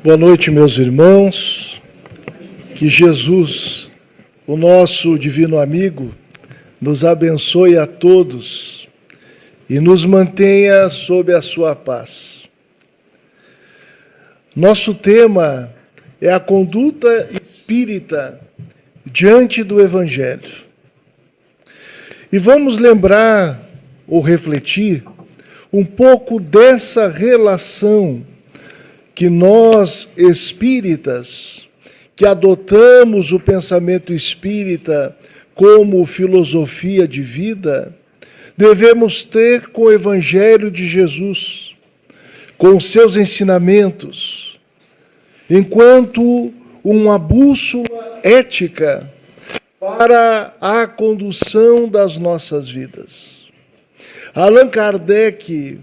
Boa noite, meus irmãos. Que Jesus, o nosso divino amigo, nos abençoe a todos e nos mantenha sob a sua paz. Nosso tema é a conduta espírita diante do Evangelho. E vamos lembrar ou refletir um pouco dessa relação que nós, espíritas, que adotamos o pensamento espírita como filosofia de vida, devemos ter com o Evangelho de Jesus, com seus ensinamentos, enquanto uma bússola ética para a condução das nossas vidas. Allan Kardec,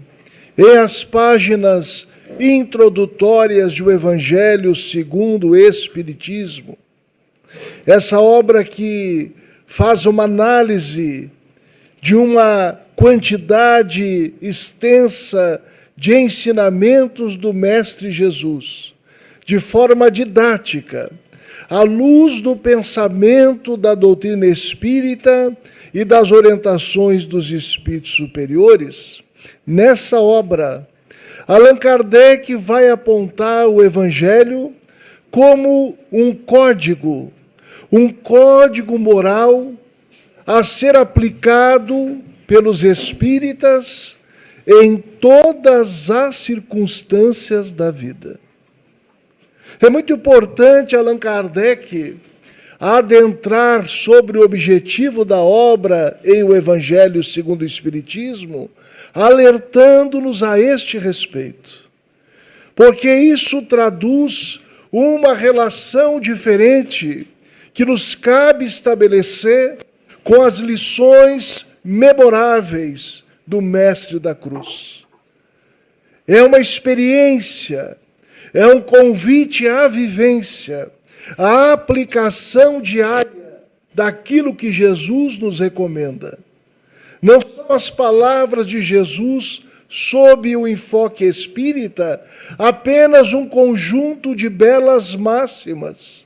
em as páginas introdutórias do Evangelho segundo o Espiritismo, essa obra que faz uma análise de uma quantidade extensa de ensinamentos do Mestre Jesus, de forma didática, à luz do pensamento da doutrina espírita e das orientações dos espíritos superiores. Nessa obra, Allan Kardec vai apontar o Evangelho como um código moral a ser aplicado pelos espíritas em todas as circunstâncias da vida. É muito importante Allan Kardec adentrar sobre o objetivo da obra em O Evangelho segundo o Espiritismo, alertando-nos a este respeito. Porque isso traduz uma relação diferente que nos cabe estabelecer com as lições memoráveis do Mestre da Cruz. É uma experiência, é um convite à vivência, à aplicação diária daquilo que Jesus nos recomenda. Não são as palavras de Jesus, sob o enfoque espírita, apenas um conjunto de belas máximas.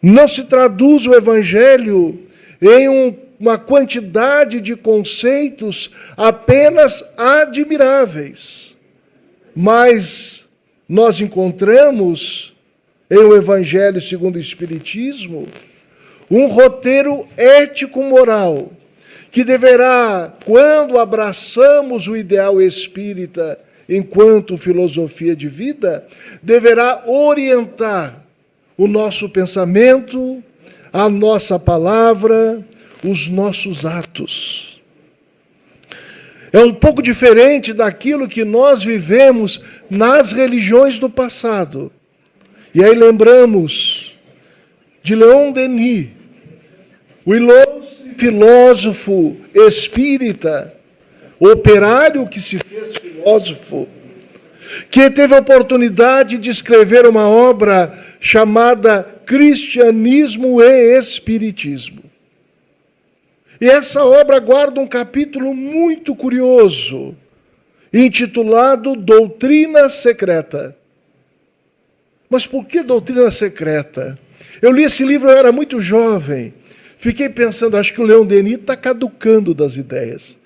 Não se traduz o Evangelho em uma quantidade de conceitos apenas admiráveis. Mas nós encontramos, em O Evangelho segundo o Espiritismo, um roteiro ético-moral, que deverá, quando abraçamos o ideal espírita enquanto filosofia de vida, deverá orientar o nosso pensamento, a nossa palavra, os nossos atos. É um pouco diferente daquilo que nós vivemos nas religiões do passado. E aí lembramos de Leon Denis, o ilustre filósofo espírita, operário que se fez filósofo, que teve a oportunidade de escrever uma obra chamada Cristianismo e Espiritismo. E essa obra guarda um capítulo muito curioso, intitulado Doutrina Secreta. Mas por que doutrina secreta? Eu li esse livro, eu era muito jovem. Fiquei pensando, acho que o Leon Denis está caducando das ideias.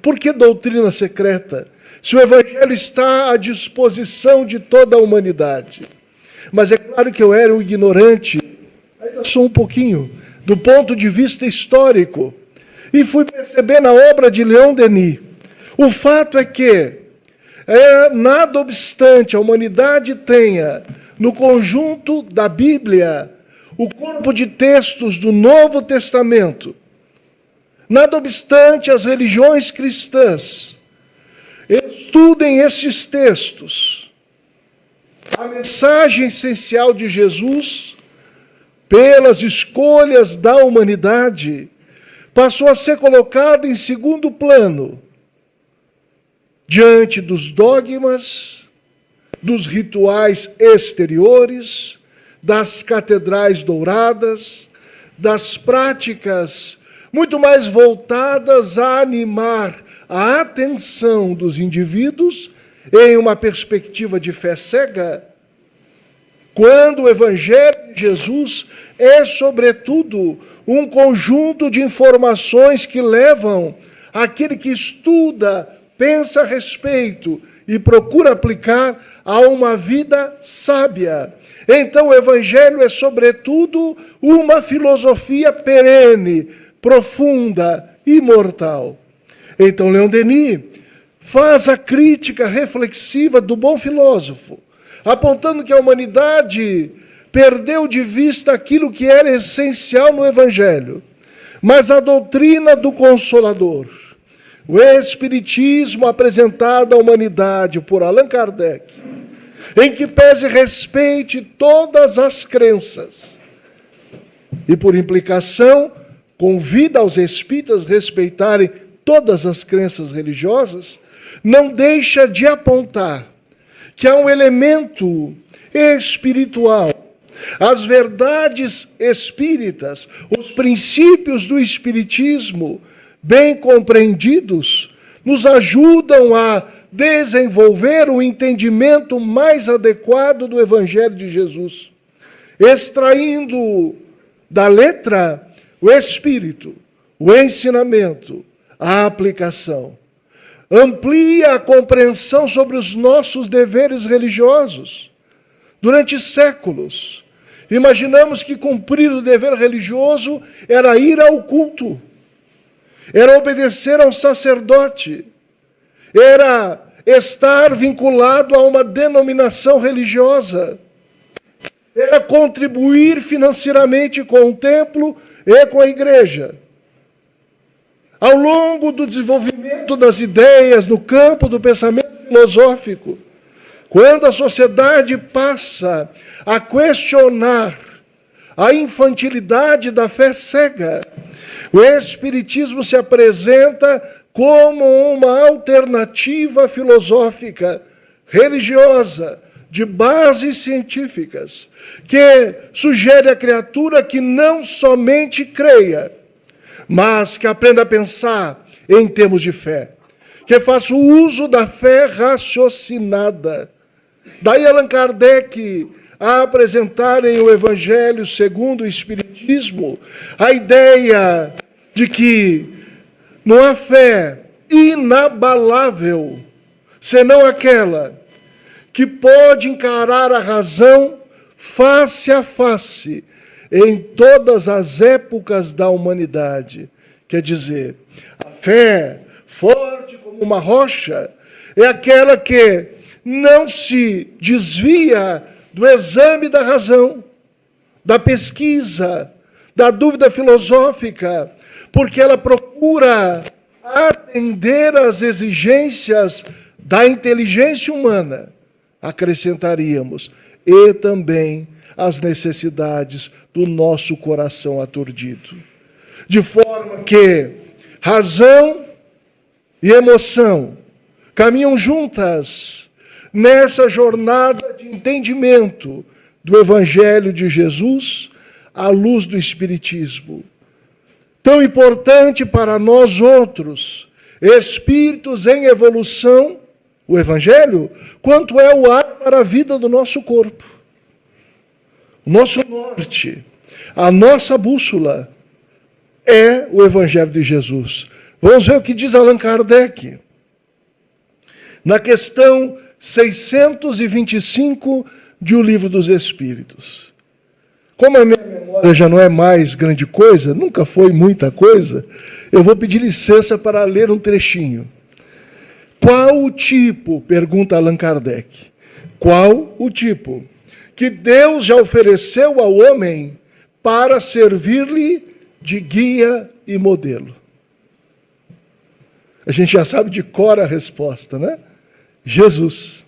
Por que doutrina secreta? Se o Evangelho está à disposição de toda a humanidade. Mas é claro que eu era um ignorante, ainda sou um pouquinho, do ponto de vista histórico. E fui perceber na obra de Leon Denis. O fato é que, nada obstante a humanidade tenha, no conjunto da Bíblia, o corpo de textos do Novo Testamento, nada obstante as religiões cristãs estudem esses textos, a mensagem essencial de Jesus, pelas escolhas da humanidade, passou a ser colocada em segundo plano, diante dos dogmas, dos rituais exteriores, das catedrais douradas, das práticas muito mais voltadas a animar a atenção dos indivíduos em uma perspectiva de fé cega quando o Evangelho de Jesus é, sobretudo, um conjunto de informações que levam aquele que estuda, pensa a respeito e procura aplicar a uma vida sábia. Então, o Evangelho é, sobretudo, uma filosofia perene, profunda, imortal. Então, Leon Denis faz a crítica reflexiva do bom filósofo, apontando que a humanidade perdeu de vista aquilo que era essencial no Evangelho, mas a doutrina do Consolador, o Espiritismo apresentado à humanidade por Allan Kardec, em que pese e respeite todas as crenças, e por implicação convida aos espíritas a respeitarem todas as crenças religiosas, não deixa de apontar que há um elemento espiritual. As verdades espíritas, os princípios do espiritismo, bem compreendidos, nos ajudam a desenvolver o entendimento mais adequado do Evangelho de Jesus, extraindo da letra o espírito, o ensinamento, a aplicação. Amplia a compreensão sobre os nossos deveres religiosos. Durante séculos, imaginamos que cumprir o dever religioso era ir ao culto, era obedecer a um sacerdote, era estar vinculado a uma denominação religiosa, era contribuir financeiramente com o templo e com a igreja. Ao longo do desenvolvimento das ideias no campo do pensamento filosófico, quando a sociedade passa a questionar a infantilidade da fé cega, o Espiritismo se apresenta como uma alternativa filosófica, religiosa, de bases científicas, que sugere à criatura que não somente creia, mas que aprenda a pensar em termos de fé, que faça o uso da fé raciocinada. Daí Allan Kardec a apresentarem o Evangelho segundo o Espiritismo a ideia de que não há fé inabalável, senão aquela que pode encarar a razão face a face em todas as épocas da humanidade. Quer dizer, a fé forte como uma rocha é aquela que não se desvia do exame da razão, da pesquisa, da dúvida filosófica, porque ela procura atender às exigências da inteligência humana, acrescentaríamos, e também as necessidades do nosso coração aturdido. De forma que razão e emoção caminham juntas nessa jornada de entendimento do Evangelho de Jesus à luz do Espiritismo. Tão importante para nós outros, espíritos em evolução, o Evangelho, quanto é o ar para a vida do nosso corpo. O nosso norte, a nossa bússola é o Evangelho de Jesus. Vamos ver o que diz Allan Kardec. Na questão 625 de O Livro dos Espíritos. Como a minha memória já não é mais grande coisa, nunca foi muita coisa, eu vou pedir licença para ler um trechinho. Qual o tipo, pergunta Allan Kardec, qual o tipo que Deus já ofereceu ao homem para servir-lhe de guia e modelo? A gente já sabe de cor a resposta, né? Jesus.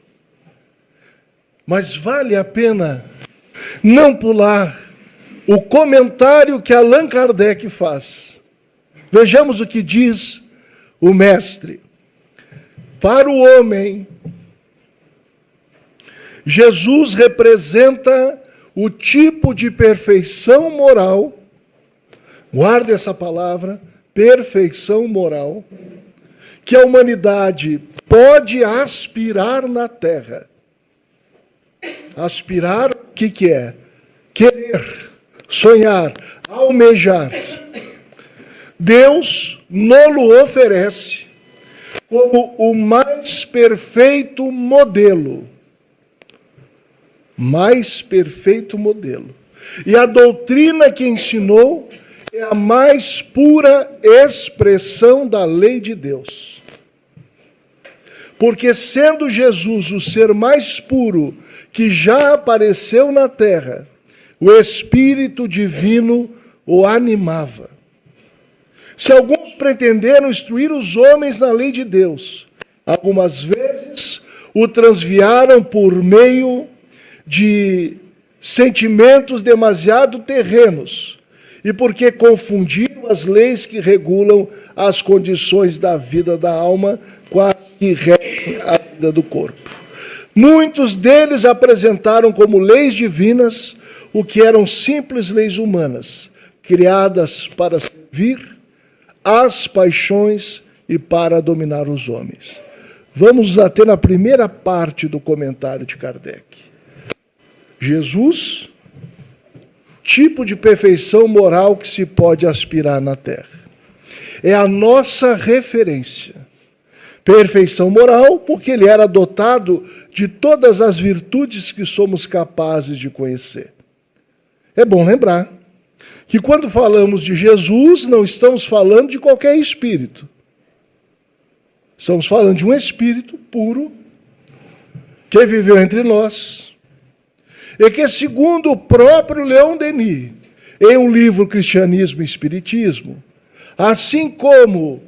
Mas vale a pena não pular o comentário que Allan Kardec faz. Vejamos o que diz o mestre. Para o homem, Jesus representa o tipo de perfeição moral, guarde essa palavra, perfeição moral, que a humanidade pode aspirar na Terra. Aspirar que é? Querer, sonhar, almejar. Deus nos oferece como o mais perfeito modelo. Mais perfeito modelo. E a doutrina que ensinou é a mais pura expressão da lei de Deus. Porque sendo Jesus o ser mais puro que já apareceu na terra, o Espírito Divino o animava. Se alguns pretenderam instruir os homens na lei de Deus, algumas vezes o transviaram por meio de sentimentos demasiado terrenos e porque confundiram as leis que regulam as condições da vida da alma com as que regem a vida do corpo. Muitos deles apresentaram como leis divinas o que eram simples leis humanas, criadas para servir às paixões e para dominar os homens. Vamos até na primeira parte do comentário de Kardec. Jesus, tipo de perfeição moral que se pode aspirar na Terra. É a nossa referência. Perfeição moral, porque ele era dotado de todas as virtudes que somos capazes de conhecer. É bom lembrar que quando falamos de Jesus, não estamos falando de qualquer espírito. Estamos falando de um espírito puro que viveu entre nós e que, segundo o próprio Leon Denis, em um livro Cristianismo e Espiritismo, assim como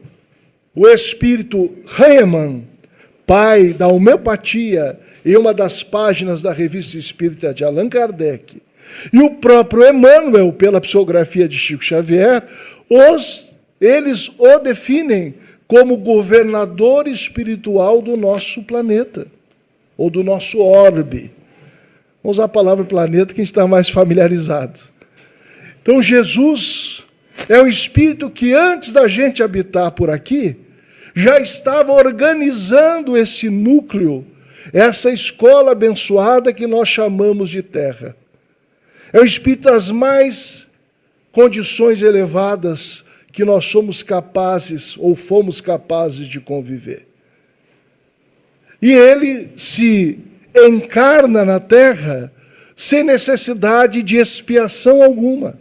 o espírito Hahnemann, pai da homeopatia, em uma das páginas da Revista Espírita de Allan Kardec, e o próprio Emmanuel, pela psicografia de Chico Xavier, eles o definem como governador espiritual do nosso planeta, ou do nosso orbe. Vamos usar a palavra planeta que a gente está mais familiarizado. Então, Jesus é um espírito que, antes da gente habitar por aqui, já estava organizando esse núcleo, essa escola abençoada que nós chamamos de Terra. É o espírito das mais condições elevadas que nós somos capazes, ou fomos capazes de conviver. E ele se encarna na Terra sem necessidade de expiação alguma,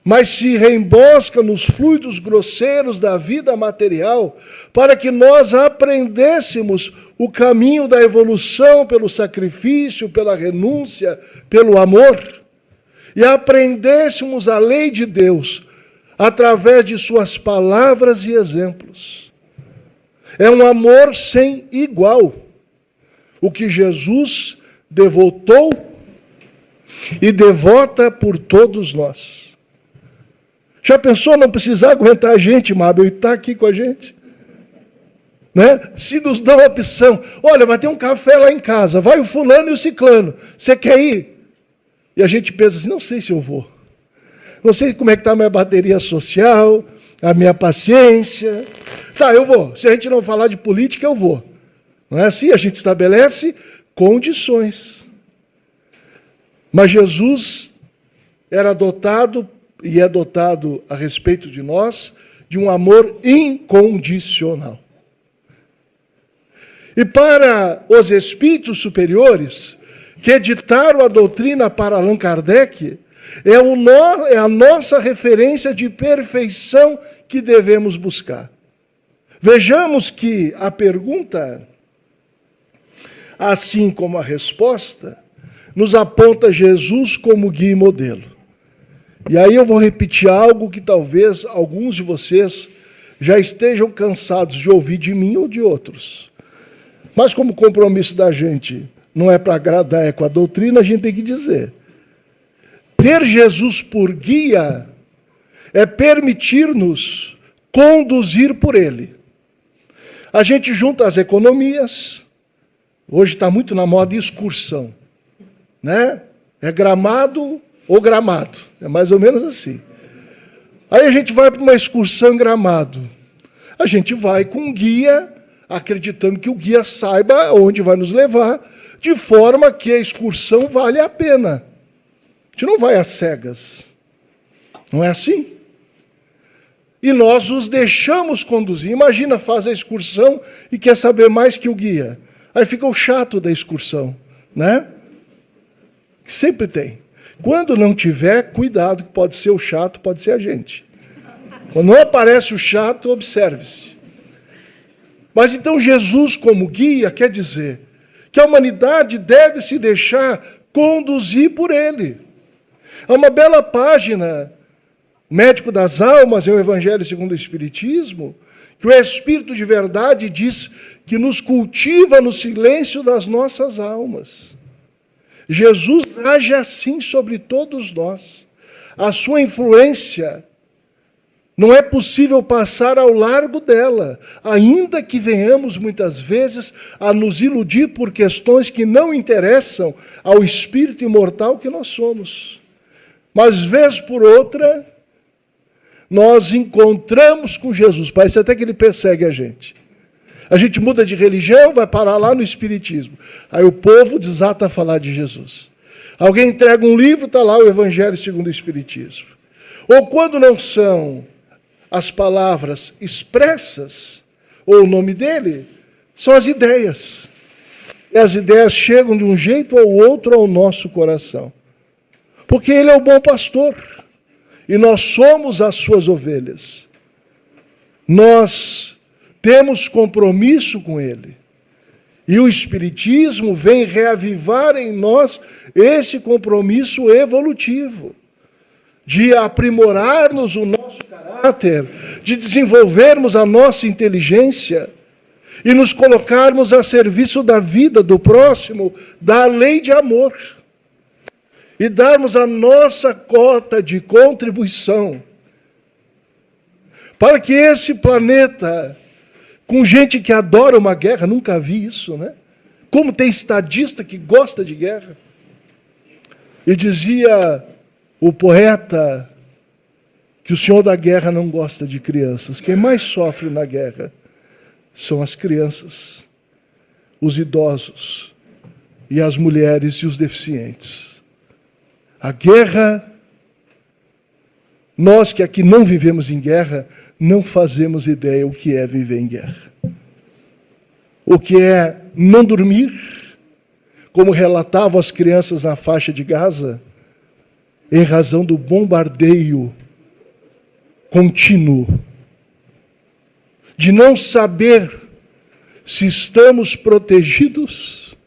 mas se reembosca nos fluidos grosseiros da vida material para que nós aprendêssemos o caminho da evolução pelo sacrifício, pela renúncia, pelo amor, e aprendêssemos a lei de Deus através de suas palavras e exemplos. É um amor sem igual, o que Jesus devotou e devota por todos nós. Já pensou não precisar aguentar a gente, Mabel, e está aqui com a gente? Né? Se nos dão a opção, olha, vai ter um café lá em casa, vai o fulano e o ciclano, você quer ir? E a gente pensa assim, não sei se eu vou. Não sei como é que está a minha bateria social, a minha paciência. Tá, eu vou. Se a gente não falar de política, eu vou. Não é assim? A gente estabelece condições. Mas Jesus era dotado, e é dotado a respeito de nós, de um amor incondicional. E para os espíritos superiores, que editaram a doutrina para Allan Kardec, é a nossa referência de perfeição que devemos buscar. Vejamos que a pergunta, assim como a resposta, nos aponta Jesus como guia e modelo. E aí eu vou repetir algo que talvez alguns de vocês já estejam cansados de ouvir de mim ou de outros. Mas como compromisso da gente não é para agradar, é com a doutrina, a gente tem que dizer. Ter Jesus por guia é permitir-nos conduzir por ele. A gente junta as economias, hoje está muito na moda excursão, né? É Gramado ou Gramado, é mais ou menos assim. Aí a gente vai para uma excursão em Gramado. A gente vai com um guia, acreditando que o guia saiba onde vai nos levar, de forma que a excursão vale a pena. A gente não vai às cegas. Não é assim? E nós os deixamos conduzir. Imagina, faz a excursão e quer saber mais que o guia. Aí fica o chato da excursão, né? Sempre tem. Quando não tiver, cuidado, que pode ser o chato, pode ser a gente. Quando não aparece o chato, observe-se. Mas então Jesus, como guia, quer dizer que a humanidade deve se deixar conduzir por ele. Há uma bela página, Médico das Almas, é o Evangelho segundo o Espiritismo, que o Espírito de verdade diz que nos cultiva no silêncio das nossas almas. Jesus age assim sobre todos nós. A sua influência não é possível passar ao largo dela, ainda que venhamos muitas vezes a nos iludir por questões que não interessam ao espírito imortal que nós somos. Mas, vez por outra, nós encontramos com Jesus. Parece até que ele persegue a gente. A gente muda de religião, vai parar lá no Espiritismo. Aí o povo desata a falar de Jesus. Alguém entrega um livro, está lá o Evangelho segundo o Espiritismo. Ou quando não são as palavras expressas, ou o nome dele, são as ideias. E as ideias chegam de um jeito ou outro ao nosso coração. Porque ele é o bom pastor. E nós somos as suas ovelhas. Nós temos compromisso com ele. E o Espiritismo vem reavivar em nós esse compromisso evolutivo, de aprimorarmos o nosso caráter, de desenvolvermos a nossa inteligência e nos colocarmos a serviço da vida do próximo, da lei de amor, e darmos a nossa cota de contribuição para que esse planeta, com gente que adora uma guerra, nunca vi isso, né? Como tem estadista que gosta de guerra. E dizia o poeta que o senhor da guerra não gosta de crianças. Quem mais sofre na guerra são as crianças, os idosos, e as mulheres e os deficientes. A guerra, nós que aqui não vivemos em guerra, não fazemos ideia o que é viver em guerra. O que é não dormir, como relatavam as crianças na faixa de Gaza, em razão do bombardeio contínuo, de não saber se estamos protegidos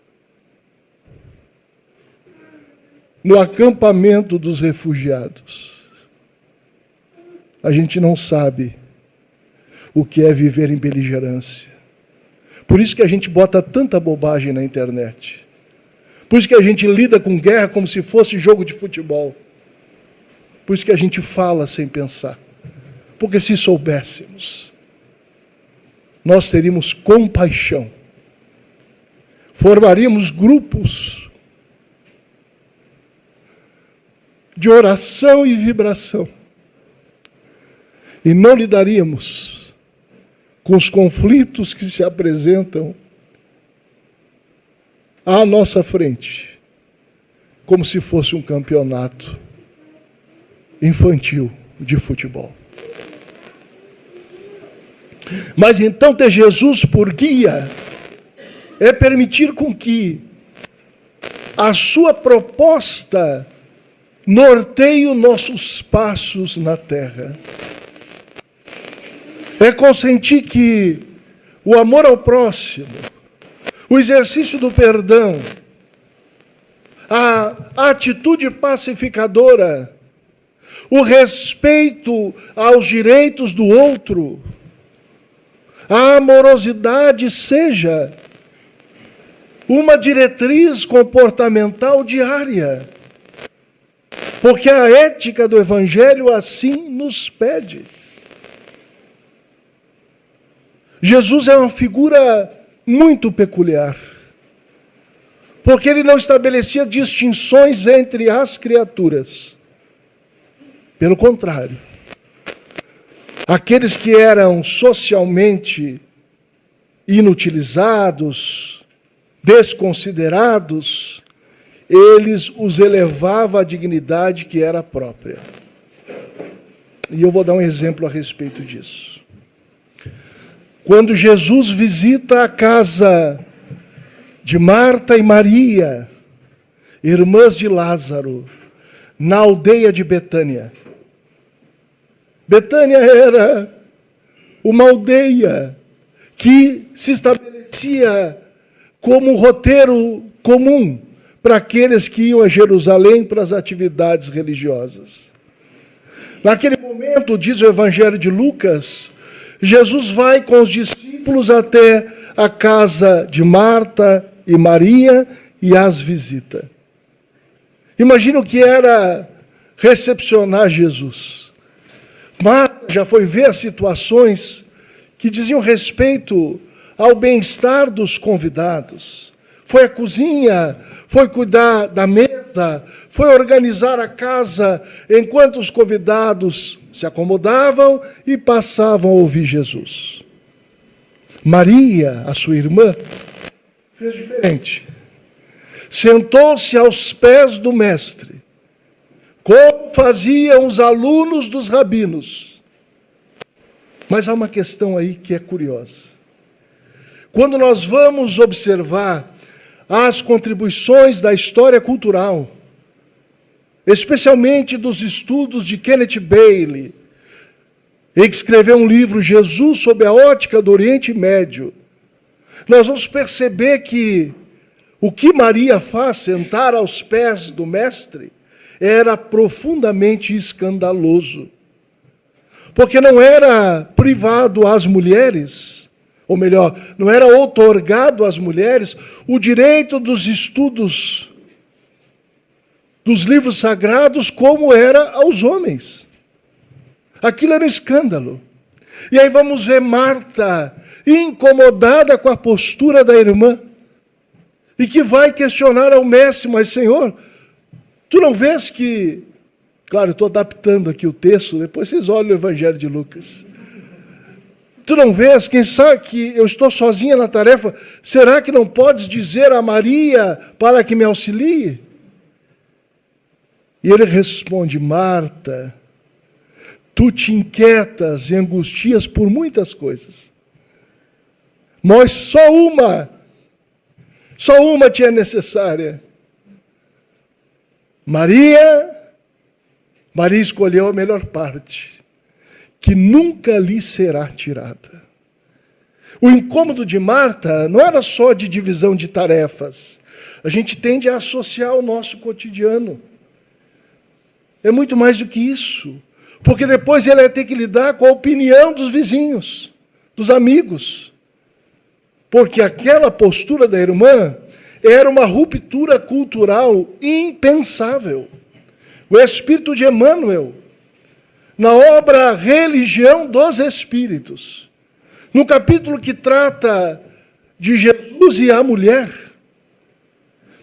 no acampamento dos refugiados. A gente não sabe o que é viver em beligerância. Por isso que a gente bota tanta bobagem na internet. Por isso que a gente lida com guerra como se fosse jogo de futebol. Por isso que a gente fala sem pensar. Porque se soubéssemos, nós teríamos compaixão. Formaríamos grupos de oração e vibração. E não lidaríamos com os conflitos que se apresentam à nossa frente, como se fosse um campeonato infantil de futebol. Mas então ter Jesus por guia é permitir com que a sua proposta norteie os nossos passos na terra. É consentir que o amor ao próximo, o exercício do perdão, a atitude pacificadora, o respeito aos direitos do outro, a amorosidade seja uma diretriz comportamental diária, porque a ética do Evangelho assim nos pede. Jesus é uma figura muito peculiar, porque ele não estabelecia distinções entre as criaturas. Pelo contrário, aqueles que eram socialmente inutilizados, desconsiderados, eles os elevava à dignidade que era própria. E eu vou dar um exemplo a respeito disso. Quando Jesus visita a casa de Marta e Maria, irmãs de Lázaro, na aldeia de Betânia. Betânia era uma aldeia que se estabelecia como roteiro comum para aqueles que iam a Jerusalém para as atividades religiosas. Naquele momento, diz o Evangelho de Lucas, Jesus vai com os discípulos até a casa de Marta e Maria e as visita. Imagina o que era recepcionar Jesus. Marta já foi ver as situações que diziam respeito ao bem-estar dos convidados. Foi à cozinha, foi cuidar da mesa, foi organizar a casa enquanto os convidados se acomodavam e passavam a ouvir Jesus. Maria, a sua irmã, fez diferente. Sentou-se aos pés do mestre, como faziam os alunos dos rabinos. Mas há uma questão aí que é curiosa. Quando nós vamos observar as contribuições da história cultural, especialmente dos estudos de Kenneth Bailey, ele que escreveu um livro, Jesus sob a ótica do Oriente Médio, nós vamos perceber que o que Maria faz, sentar aos pés do mestre, era profundamente escandaloso. Porque não era privado às mulheres, ou melhor, não era outorgado às mulheres o direito dos estudos dos livros sagrados como era aos homens. Aquilo era um escândalo. E aí vamos ver Marta incomodada com a postura da irmã e que vai questionar ao mestre, mas Senhor, tu não vês que... Claro, estou adaptando aqui o texto, depois vocês olham o Evangelho de Lucas. Tu não vês, quem sabe que eu estou sozinha na tarefa, será que não podes dizer a Maria para que me auxilie? E ele responde, Marta, tu te inquietas e angustias por muitas coisas, mas só uma te é necessária. Maria escolheu a melhor parte, que nunca lhe será tirada. O incômodo de Marta não era só de divisão de tarefas. A gente tende a associar o nosso cotidiano. É muito mais do que isso. Porque depois ele vai ter que lidar com a opinião dos vizinhos, dos amigos. Porque aquela postura da irmã era uma ruptura cultural impensável. O Espírito de Emmanuel, na obra Religião dos Espíritos, no capítulo que trata de Jesus e a mulher,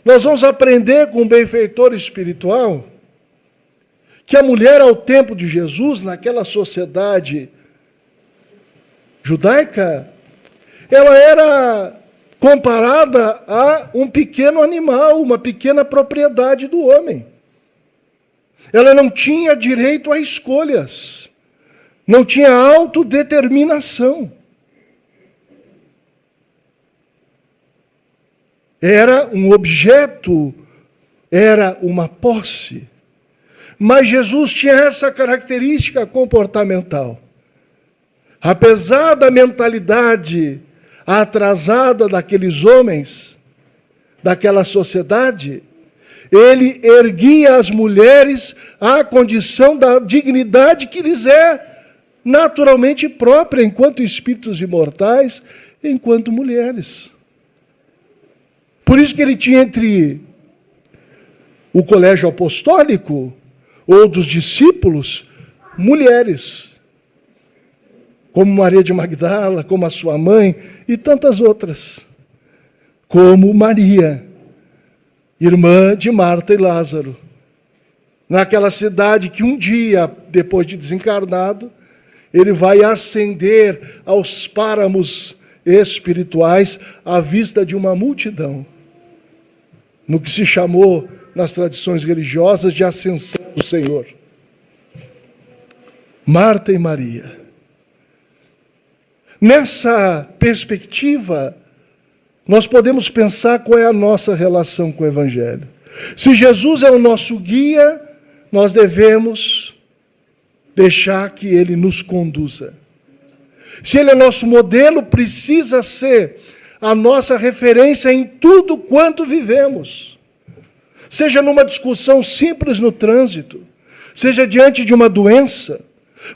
nós vamos aprender com o benfeitor espiritual que a mulher, ao tempo de Jesus, naquela sociedade judaica, ela era comparada a um pequeno animal, uma pequena propriedade do homem. Ela não tinha direito a escolhas, não tinha autodeterminação. Era um objeto, era uma posse. Mas Jesus tinha essa característica comportamental. Apesar da mentalidade atrasada daqueles homens, daquela sociedade, ele erguia as mulheres à condição da dignidade que lhes é naturalmente própria, enquanto espíritos imortais, enquanto mulheres. Por isso que ele tinha entre o colégio apostólico, ou dos discípulos, mulheres, como Maria de Magdala, como a sua mãe, e tantas outras, como Maria, irmã de Marta e Lázaro, naquela cidade que um dia, depois de desencarnado, ele vai ascender aos páramos espirituais à vista de uma multidão, no que se chamou, nas tradições religiosas, de ascensão do Senhor. Marta e Maria. Nessa perspectiva, nós podemos pensar qual é a nossa relação com o Evangelho. Se Jesus é o nosso guia, nós devemos deixar que Ele nos conduza. Se Ele é nosso modelo, precisa ser a nossa referência em tudo quanto vivemos. Seja numa discussão simples no trânsito, seja diante de uma doença,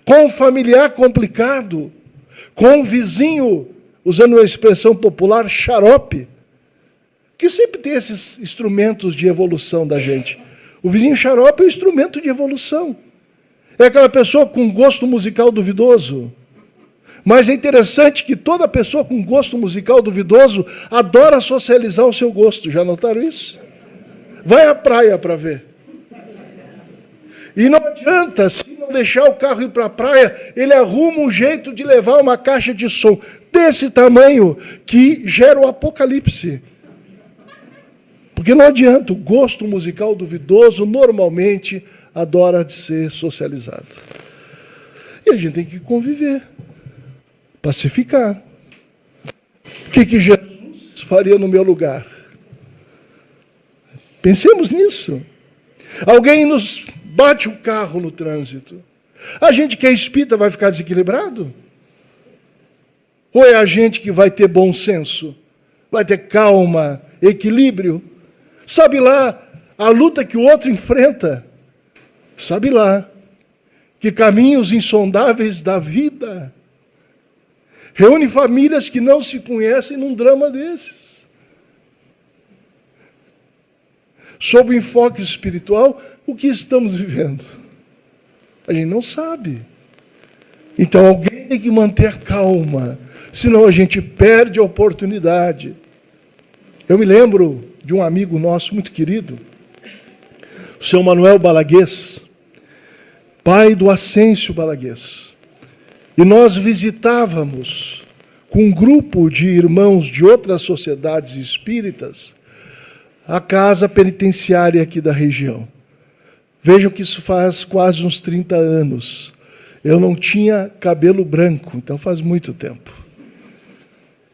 com um familiar complicado, com um vizinho, usando uma expressão popular, xarope, que sempre tem esses instrumentos de evolução da gente. O vizinho xarope é um instrumento de evolução. É aquela pessoa com gosto musical duvidoso. Mas é interessante que toda pessoa com gosto musical duvidoso adora socializar o seu gosto. Já notaram isso? Vai à praia para ver. E não adianta, se não deixar o carro ir para a praia, ele arruma um jeito de levar uma caixa de som desse tamanho que gera o apocalipse. Porque não adianta, o gosto musical duvidoso normalmente adora de ser socializado. E a gente tem que conviver, pacificar. O que Jesus faria no meu lugar? Pensemos nisso. Alguém nos bate o carro no trânsito. A gente que é espírita vai ficar desequilibrado? Ou é a gente que vai ter bom senso? Vai ter calma, equilíbrio? Sabe lá a luta que o outro enfrenta? Sabe lá que caminhos insondáveis da vida reúne famílias que não se conhecem num drama desses. Sob o enfoque espiritual, o que estamos vivendo? A gente não sabe. Então alguém tem que manter calma, senão a gente perde a oportunidade. Eu me lembro de um amigo nosso muito querido, o seu Manuel Balaguês, pai do Ascêncio Balaguês. E nós visitávamos, com um grupo de irmãos de outras sociedades espíritas, a casa penitenciária aqui da região. Vejam que isso faz quase uns 30 anos. Eu não tinha cabelo branco, então faz muito tempo.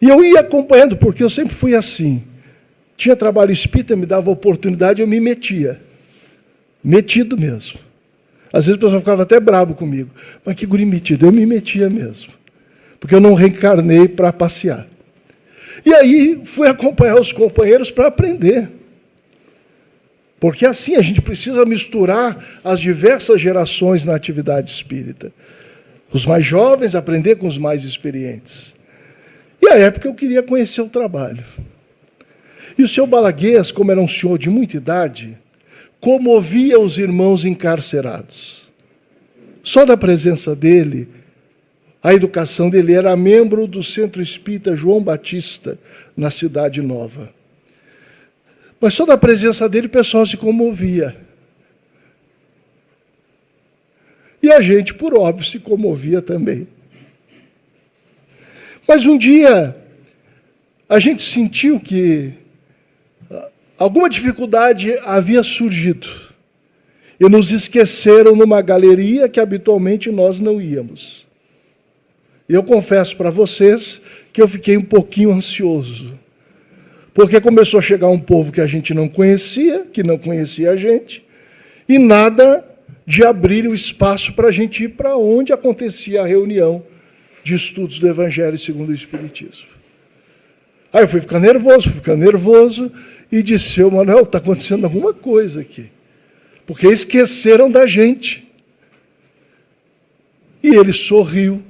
E eu ia acompanhando, porque eu sempre fui assim. Tinha trabalho espírita, me dava oportunidade, eu me metia. Metido mesmo. Às vezes o pessoal ficava até bravo comigo. Mas que guri metido, eu me metia mesmo. Porque eu não reencarnei para passear. E aí fui acompanhar os companheiros para aprender. Porque assim a gente precisa misturar as diversas gerações na atividade espírita. Os mais jovens aprender com os mais experientes. E à época eu queria conhecer o trabalho. E o seu Balaguês, como era um senhor de muita idade, comovia os irmãos encarcerados. Só da presença dele, a educação dele, era membro do Centro Espírita João Batista, na Cidade Nova. Mas só da presença dele o pessoal se comovia. E a gente, por óbvio, se comovia também. Mas um dia, a gente sentiu que alguma dificuldade havia surgido. E nos esqueceram numa galeria que habitualmente nós não íamos. E eu confesso para vocês que eu fiquei um pouquinho ansioso. Porque começou a chegar um povo que a gente não conhecia, que não conhecia a gente, e nada de abrir o espaço para a gente ir para onde acontecia a reunião de estudos do Evangelho segundo o Espiritismo. Aí eu fui ficando nervoso, e disse, seu Manuel, está acontecendo alguma coisa aqui. Porque esqueceram da gente. E ele sorriu,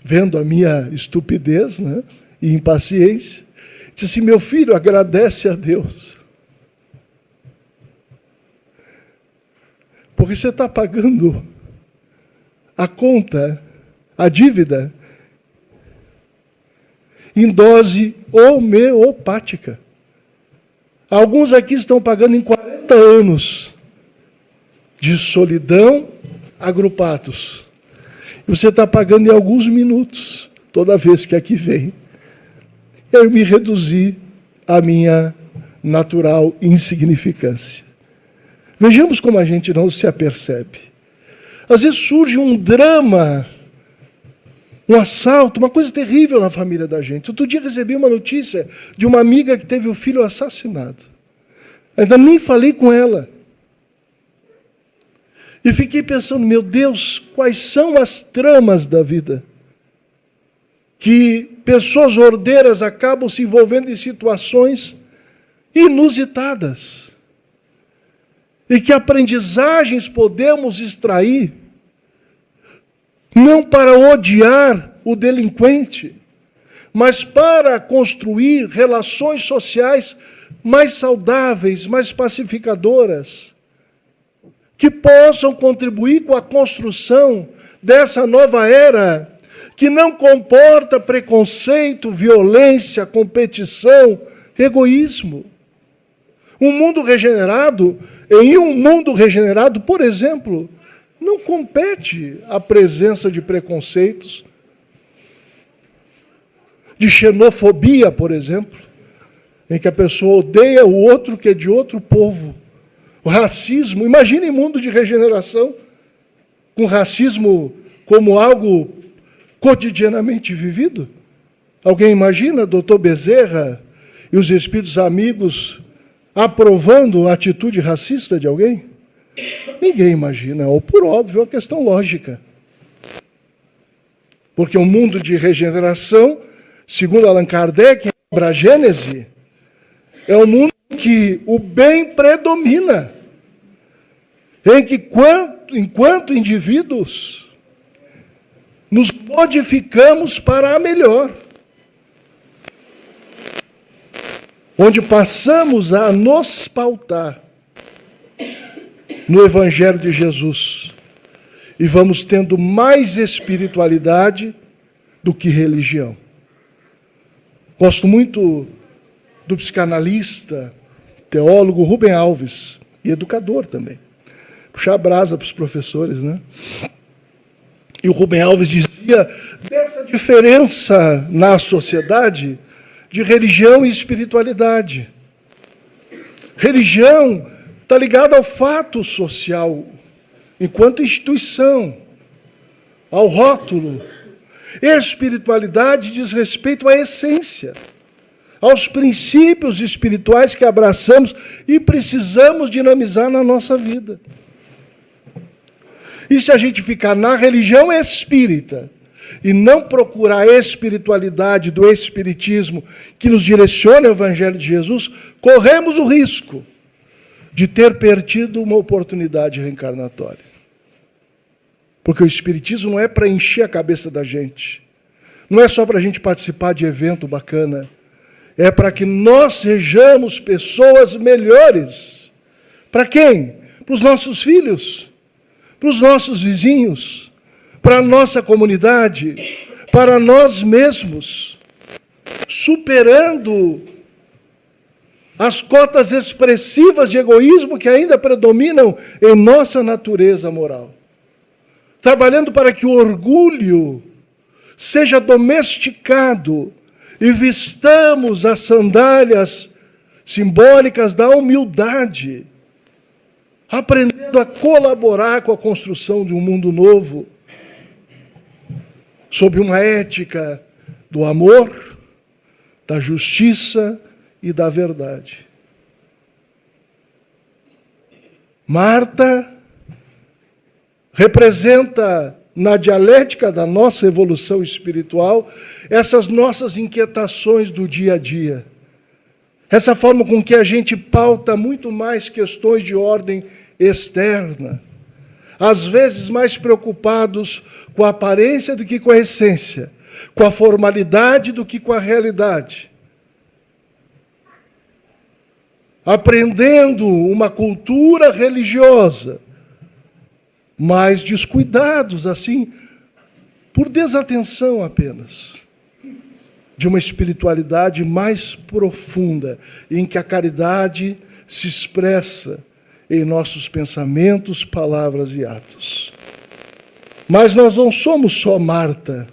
vendo a minha estupidez, né, e impaciência. Disse assim, meu filho, agradece a Deus. Porque você está pagando a conta, a dívida, em dose homeopática. Alguns aqui estão pagando em 40 anos de solidão agrupados. E você está pagando em alguns minutos, toda vez que aqui vem. eu me reduzi à minha natural insignificância. Vejamos como a gente não se apercebe. Às vezes surge um drama, um assalto, uma coisa terrível na família da gente. Outro dia recebi uma notícia de uma amiga que teve o filho assassinado. Ainda nem falei com ela. E fiquei pensando, meu Deus, quais são as tramas da vida? Que pessoas ordeiras acabam se envolvendo em situações inusitadas. E que aprendizagens podemos extrair, não para odiar o delinquente, mas para construir relações sociais mais saudáveis, mais pacificadoras, que possam contribuir com a construção dessa nova era, que não comporta preconceito, violência, competição, egoísmo. Em um mundo regenerado, por exemplo, não compete a presença de preconceitos, de xenofobia, por exemplo, em que a pessoa odeia o outro que é de outro povo. O racismo, imagine mundo de regeneração, com racismo como algo cotidianamente vivido. Alguém imagina, doutor Bezerra e os espíritos amigos aprovando a atitude racista de alguém? Ninguém imagina, ou por óbvio, é uma questão lógica. Porque o mundo de regeneração, segundo Allan Kardec, em obra Gênese, é um mundo em que o bem predomina, em que, enquanto indivíduos, nos modificamos para a melhor, onde passamos a nos pautar no Evangelho de Jesus e vamos tendo mais espiritualidade do que religião. Gosto muito do psicanalista, teólogo Rubem Alves, e educador também. Puxar a brasa para os professores, né? E o Rubem Alves dizia dessa diferença na sociedade de religião e espiritualidade. Religião está ligada ao fato social, enquanto instituição, ao rótulo. Espiritualidade diz respeito à essência, aos princípios espirituais que abraçamos e precisamos dinamizar na nossa vida. E se a gente ficar na religião espírita e não procurar a espiritualidade do espiritismo que nos direciona ao Evangelho de Jesus, corremos o risco de ter perdido uma oportunidade reencarnatória. Porque o espiritismo não é para encher a cabeça da gente, não é só para a gente participar de evento bacana, é para que nós sejamos pessoas melhores. Para quem? Para os nossos filhos, para os nossos vizinhos, para a nossa comunidade, para nós mesmos, superando as cotas expressivas de egoísmo que ainda predominam em nossa natureza moral. Trabalhando para que o orgulho seja domesticado e vistamos as sandálias simbólicas da humildade, aprendendo a colaborar com a construção de um mundo novo, sob uma ética do amor, da justiça e da verdade. Marta representa, na dialética da nossa evolução espiritual, essas nossas inquietações do dia a dia. Essa forma com que a gente pauta muito mais questões de ordem externa, às vezes mais preocupados com a aparência do que com a essência, com a formalidade do que com a realidade. Aprendendo uma cultura religiosa, mas descuidados, assim, por desatenção apenas, de uma espiritualidade mais profunda, em que a caridade se expressa em nossos pensamentos, palavras e atos. Mas nós não somos só Marta,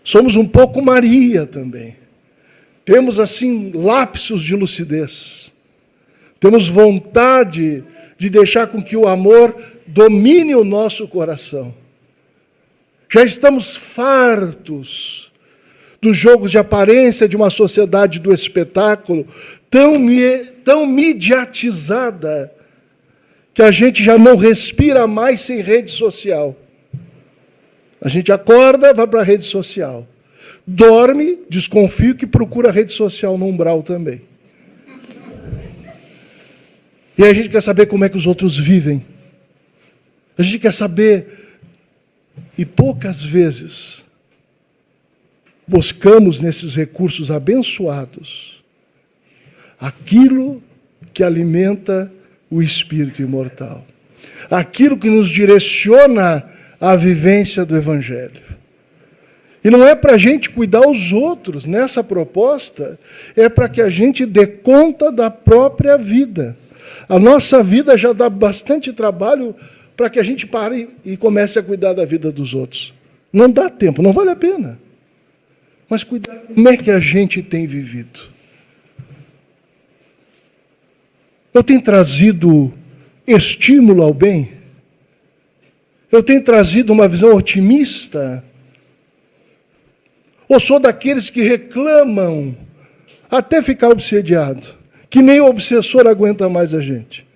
somos um pouco Maria também. temos, assim, lapsos de lucidez. Temos vontade de deixar com que o amor domine o nosso coração. Já estamos fartos dos jogos de aparência de uma sociedade do espetáculo tão mediatizada que a gente já não respira mais sem rede social. A gente acorda, vai para a rede social. Dorme, desconfio que procura a rede social no umbral também. E aí a gente quer saber como é que os outros vivem. A gente quer saber, e poucas vezes buscamos nesses recursos abençoados aquilo que alimenta o espírito imortal, aquilo que nos direciona à vivência do Evangelho. E não é para a gente cuidar os outros nessa proposta, é para que a gente dê conta da própria vida. A nossa vida já dá bastante trabalho para que a gente pare e comece a cuidar da vida dos outros. Não dá tempo, não vale a pena. Mas cuidar como é que a gente tem vivido. Eu tenho trazido estímulo ao bem? Eu tenho trazido uma visão otimista? Ou sou daqueles que reclamam até ficar obsediado, que nem o obsessor aguenta mais a gente?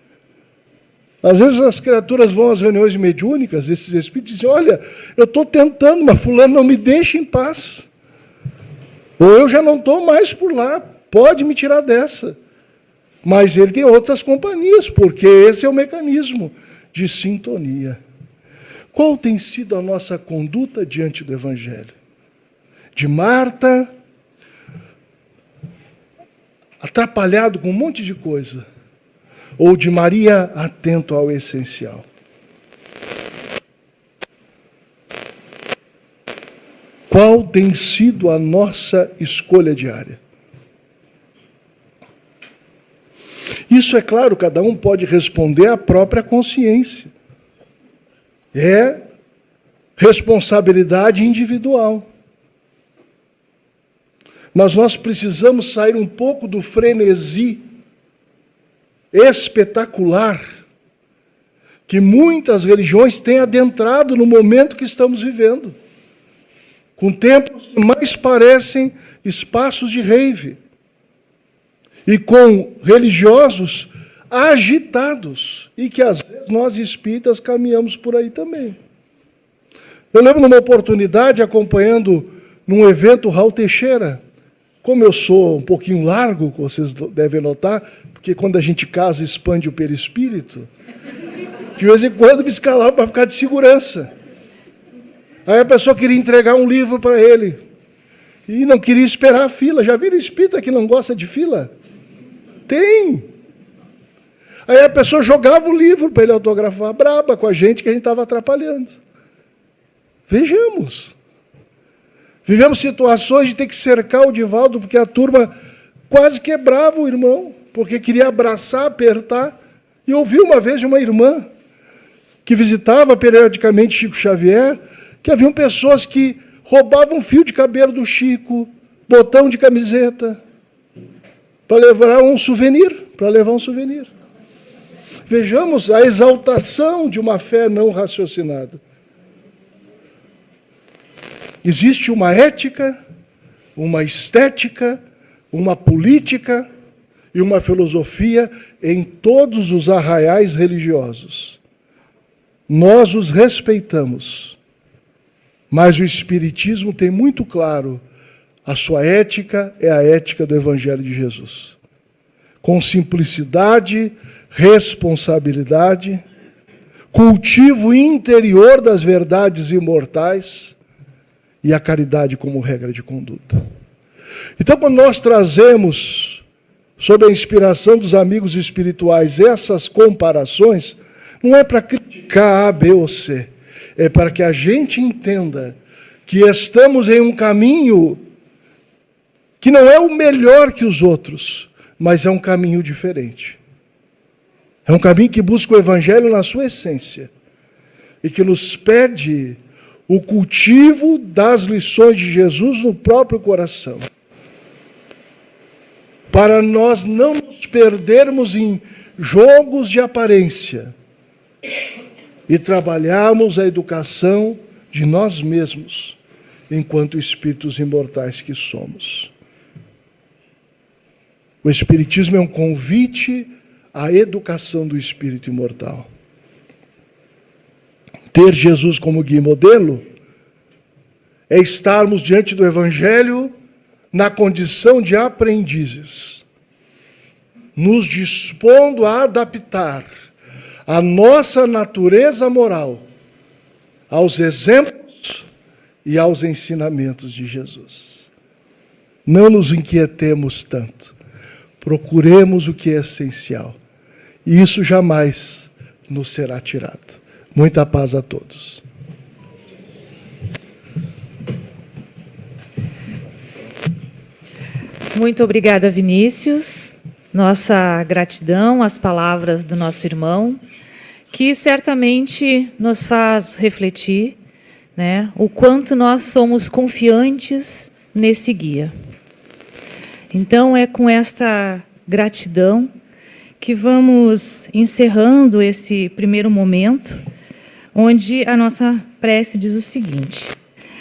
Às vezes as criaturas vão às reuniões mediúnicas, esses espíritos dizem, olha, eu estou tentando, mas fulano não me deixa em paz. Ou eu já não estou mais por lá, pode me tirar dessa. Mas ele tem outras companhias, porque esse é o mecanismo de sintonia. Qual tem sido a nossa conduta diante do Evangelho? De Marta, atrapalhado com um monte de coisa, ou de Maria, atento ao essencial? Qual tem sido a nossa escolha diária? Isso, é claro, cada um pode responder à própria consciência. É responsabilidade individual. Mas nós precisamos sair um pouco do frenesi espetacular que muitas religiões têm adentrado no momento que estamos vivendo, com templos que mais parecem espaços de rave, e com religiosos agitados, e que às vezes nós espíritas caminhamos por aí também. Eu lembro numa oportunidade, acompanhando num evento Raul Teixeira, como eu sou um pouquinho largo, vocês devem notar, porque quando a gente casa expande o perispírito, de vez em quando me escalava para ficar de segurança. Aí a pessoa queria entregar um livro para ele, e não queria esperar a fila. Já viram espírita que não gosta de fila? Tem. Aí a pessoa jogava o livro para ele autografar, braba com a gente, que a gente estava atrapalhando. Vejamos. Vivemos situações de ter que cercar o Divaldo, porque a turma quase quebrava o irmão, porque queria abraçar, apertar. E ouvi uma vez de uma irmã que visitava periodicamente Chico Xavier, que haviam pessoas que roubavam fio de cabelo do Chico, botão de camiseta, para levar um souvenir, Vejamos a exaltação de uma fé não raciocinada. Existe uma ética, uma estética, uma política e uma filosofia em todos os arraiais religiosos. Nós os respeitamos, mas o Espiritismo tem muito claro: a sua ética é a ética do Evangelho de Jesus. Com simplicidade, responsabilidade, cultivo interior das verdades imortais e a caridade como regra de conduta. Então, quando nós trazemos, sob a inspiração dos amigos espirituais, essas comparações, não é para criticar A, B ou C, é para que a gente entenda que estamos em um caminho que não é o melhor que os outros, mas é um caminho diferente. É um caminho que busca o Evangelho na sua essência e que nos pede o cultivo das lições de Jesus no próprio coração. para nós não nos perdermos em jogos de aparência e trabalharmos a educação de nós mesmos, enquanto espíritos imortais que somos. O Espiritismo é um convite à educação do espírito imortal. Ter Jesus como guia e modelo é estarmos diante do Evangelho na condição de aprendizes, nos dispondo a adaptar a nossa natureza moral aos exemplos e aos ensinamentos de Jesus. Não nos inquietemos tanto, procuremos o que é essencial, e isso jamais nos será tirado. Muita paz a todos. Muito obrigada, Vinícius. Nossa gratidão às palavras do nosso irmão, que certamente nos faz refletir, né, o quanto nós somos confiantes nesse guia. Então, é com esta gratidão que vamos encerrando esse primeiro momento, onde a nossa prece diz o seguinte: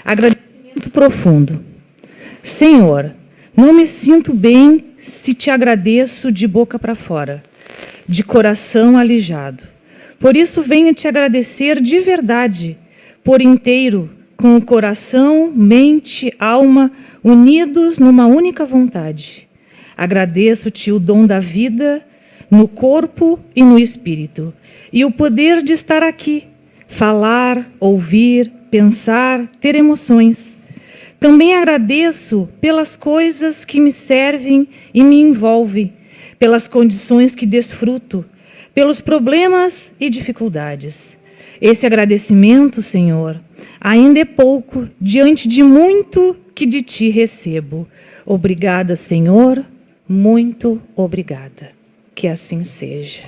agradecimento profundo. Senhor, não me sinto bem se te agradeço de boca para fora, de coração alijado. Por isso venho te agradecer de verdade, por inteiro, com o coração, mente, alma, unidos numa única vontade. Agradeço-te o dom da vida no corpo e no espírito, e o poder de estar aqui, falar, ouvir, pensar, ter emoções. Também agradeço pelas coisas que me servem e me envolvem, pelas condições que desfruto, pelos problemas e dificuldades. Esse agradecimento, Senhor, ainda é pouco diante de muito que de ti recebo. Obrigada, Senhor, muito obrigada. Que assim seja.